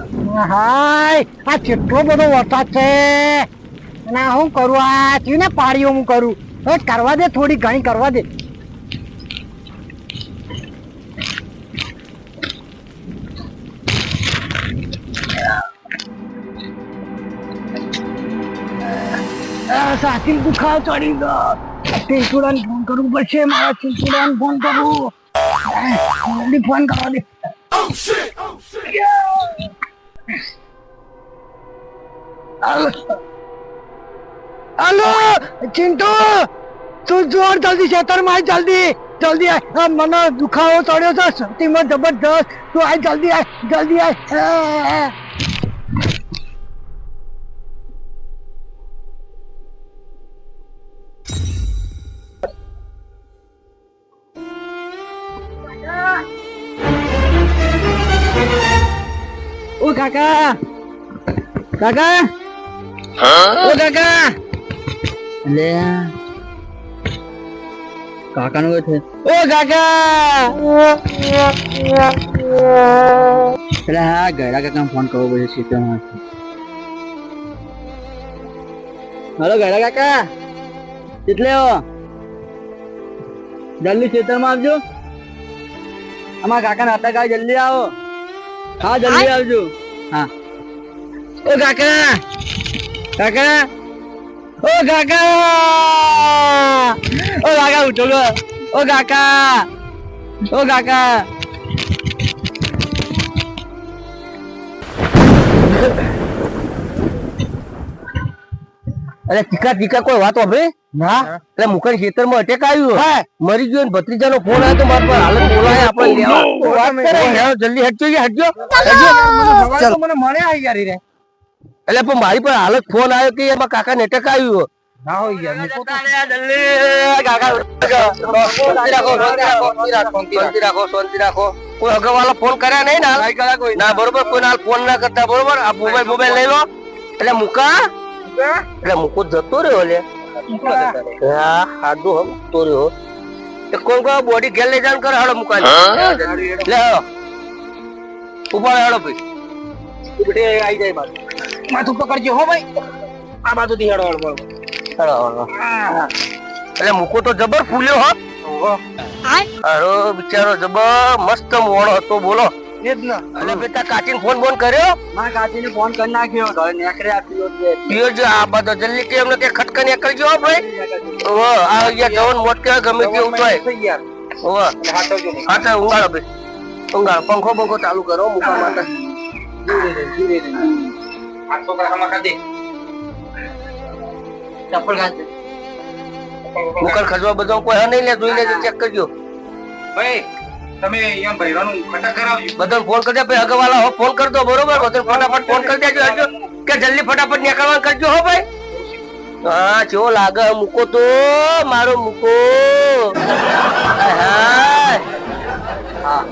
હાય આ કેટલો બધો વરસાદ છે અને હું કરું આ ચીને પાડીઓ હું કરું હવે કરવા દે થોડી ઘણી કરવા દે સાચી દુખાવ ચડી ગયો ચિંચુડાને ફોન કરવું પડશે મારા ચિંચુડાને ફોન કરવું જલ્દી ફોન કરવા દે हेलो चिंटू तू जोर जल्दी खेतर में जल्दी जल्दी आ मना दुखाવો ચડ્યો છે શક્તિ માં જબરદસ્ત તું આ જલ્દી આ ઓ કાકા કાકા ઓ કાકા લે કાકા નું છે ઓ કાકા એટલે હા ગયડા કાકા ફોન કરવો પડશે સીતામાં હેલો ગયડા કાકા કેટલે હો જલ્દી ખેતરમાં આવજો અમારા કાકા ના હતા કાકા જલ્દી આવો હા જલ્દી આવજો હા ઓ કાકા કાકા ઓ કાકા ઓ કાકા ઉઠો ઓ કાકા ઓ કાકા અરે ટીકા ટીકા કોઈ વાત હવે ના એટલે મુકન ખેતરમાં અટેક આવ્યું મરી ગયો ને ભત્રીજાનો ફોન આવ્યો તો મારા પર હાલત બોલાય આપણે જલ્દી હટજો મને મળે આવી યાર રે એટલે પણ મારી પર હાલત ફોન આવ્યો કે એમાં કાકા ને અટેક આવ્યું ના હોય યાર શાંતિ રાખો કોઈ અગરવાલા ફોન કર્યા નહીં ના બરોબર કોઈ ના ફોન ના કરતા બરોબર આ મોબાઈલ લઈ લો એટલે મુકા એટલે મુકો જતો રહ્યો લે હાડું હમ તો રહ્યો કોણ કોઈ બોડી ઘેર લઈ જાણ કરે હાડો મુકા લે હાડો ઉપાડ હાડો ભાઈ આવી જાય માથું પકડજો હો ભાઈ આ બાજુ થી હેડો હેડો એટલે મુકો તો જબર ફૂલ્યો હો અરે બિચારો જબર મસ્ત મોણો હતો બોલો એ જ ના એટલે બેટા કાચીને ફોન કર્યો ના કાચીને ફોન કરી નાખ્યો તો નેકરે આપ્યો પીઓ જો આ બધો જલ્દી કે એમને કે ખટકા નીકળજો ભાઈ ઓ આ અહીંયા જવન મોટ કે ગમે તે ઉઠાય યાર ઓ હા તો ઉંગાડો ભાઈ ઉંગાડો પંખો બંખો ચાલુ કરો મુકા માતા ધીરે આ છોકરા હમા કાઢે ચપ્પલ કાઢે મુકર ખજવા બધો કોઈ નહીં લે જોઈને ચેક કરજો ભાઈ તમે અહીંયા ભૈરાનું ખટક કરાવજો બધાને ફોન કરજો ભાઈ અગવાલા હો ફોન કર દો બરોબર બધાને ફટાફટ ફોન કરી દેજો હજો કે જલ્દી ફટાફટ નીકળવાનું કરજો હો ભાઈ હા જો લાગે મુકો તો મારો મુકો હા હા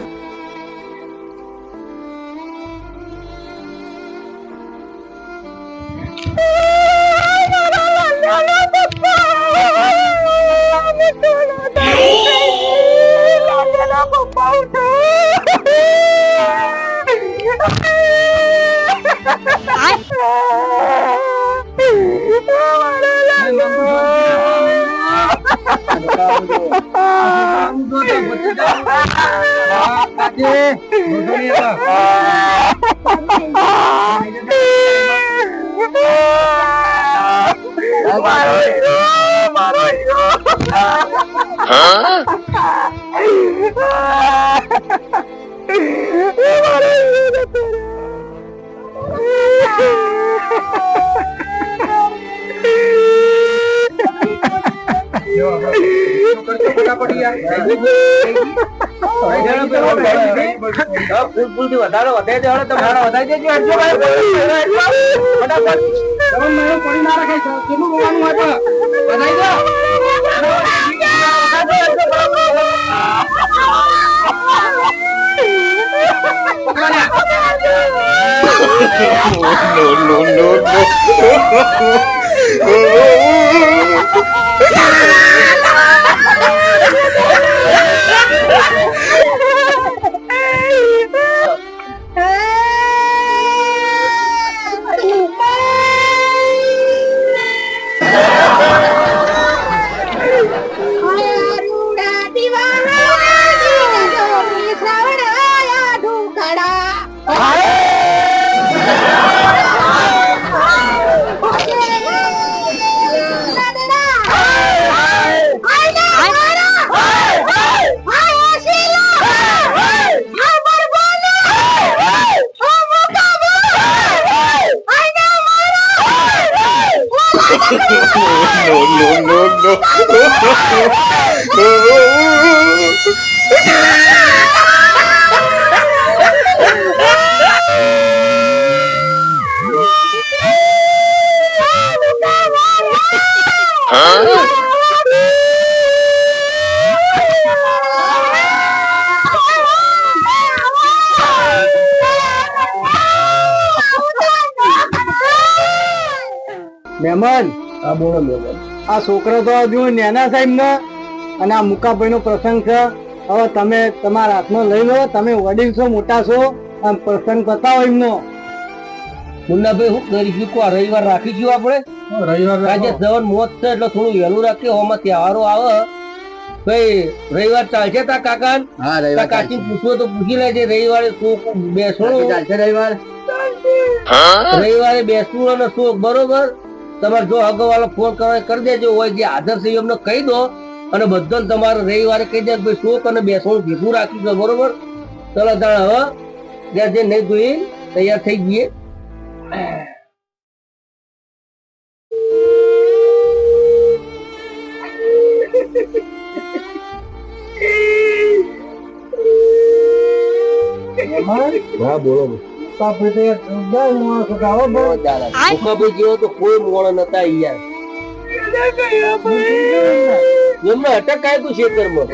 મહેમાન. હા બોલો મહેમાન. આ છોકરો તો હજુ નાના સાહેબ ને અને આ મુકાભાઈ નો પ્રસંગ છે. હવે તમે તમારા હાથમાં લઈ લો. તમે વડીલ છો, મોટા છો, આમ પ્રસંગ બતાવો એમનો. મુન્નાભાઈ હું કરી ગયું રવિવાર રાખી ગયું આપણે. રવિવાર આજે જવાન મોત છે એટલે થોડું વહેલું રાખીએ. હોમાં તહેવારો આવે ભાઈ. રવિવાર ચાલશે તા કાકા? હા રવિવાર. કાકી પૂછવો તો પૂછી લેજે. રવિવારે શોખ બેસવું ચાલશે. રવિવારે બેસવું અને શોખ બરોબર. તમારે જો અગાઉ ફોન કરી દેજો. હોય જે હાજર છે એમને કહી દો અને બધા તમારે રવિવારે કહી દે ભાઈ શોખ અને બેસવું ભેગું રાખી દો બરોબર. ચલો તાણ હવે જ્યાં જે નહીં જોઈ તૈયાર થઈ ગઈએ. હા બોલો. જેવો તો કોઈ મોણ નતા યાર. એમને અટક કાયતું ખેતરમાં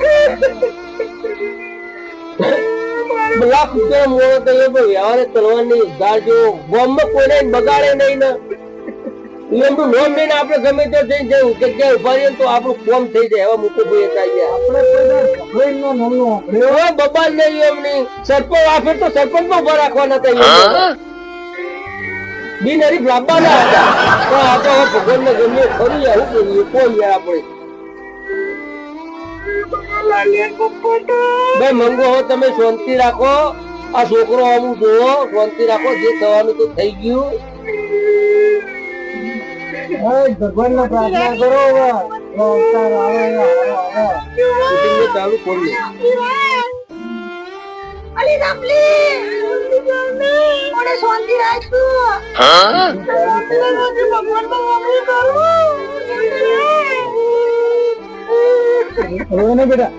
લાખ રૂપિયા મોણો તો એ વ્યવહારે તલવાની ગાળ જો ગોમમાં કોઈને બગાડે નહીં ને એમનું નોમ લઈને આપણે ગમે તે જઈને જગ્યાએ ઉભા રહીએ તો આપણું કોમ થઈ જાય. એવા મૂકો ભાઈ આપણે બબાલ નહીં એમની સરપંચ આફેર તો સરપંચ માં ઉભા રાખવાના હતા. બિનહરીફ લાવવાના હતા પણ આ તો ભગવાન ને ગમે ખરું આવું કરીએ કોઈ યાર આપણે. ભાઈ મંગો હો તમે શાંતિ રાખો. આ છોકરો આવું જોવો શાંતિ રાખો. જે થવાનું તો થઈ ગયું. ભગવાન ને પ્રાર્થના કરો. ચાલુ કરી શાંતિ રાખું બેટા.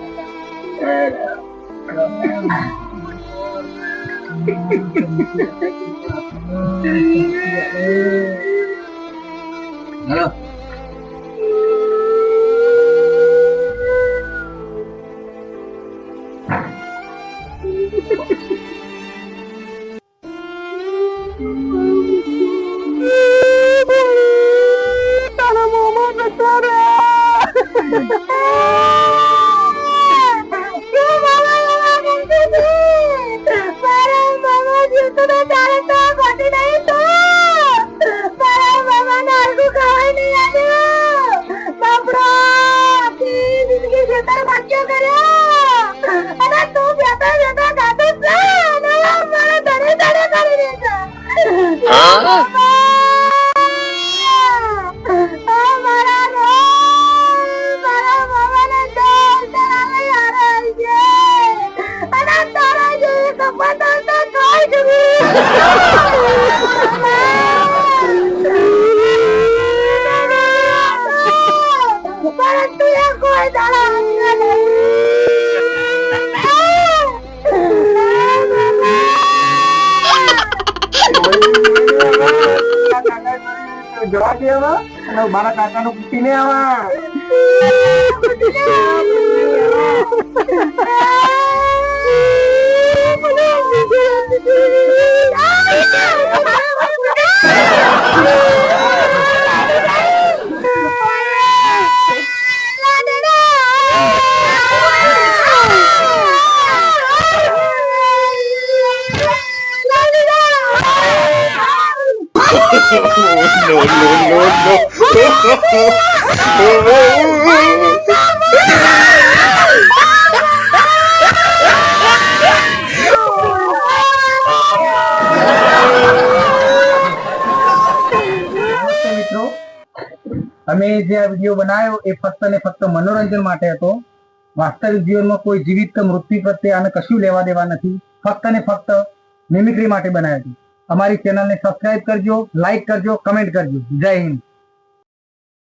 હેલો તારા મામા જતા મારા કાકા નો પૂછીને આવા. No, no, no, no. મિત્રો અમે જે આ વિડીયો બનાવ્યો એ ફક્ત ને ફક્ત મનોરંજન માટે હતો. વાસ્તવિક જીવનમાં કોઈ જીવિત કે મૃત્યુ પ્રત્યે આને કશું લેવા દેવા નથી. ફક્ત ને ફક્ત મિમિક્રી માટે બનાવ્યો. અમારી ચેનલને સબસ્ક્રાઇબ કરજો, લાઈક કરજો, કમેન્ટ કરજો. જય હિન્દ.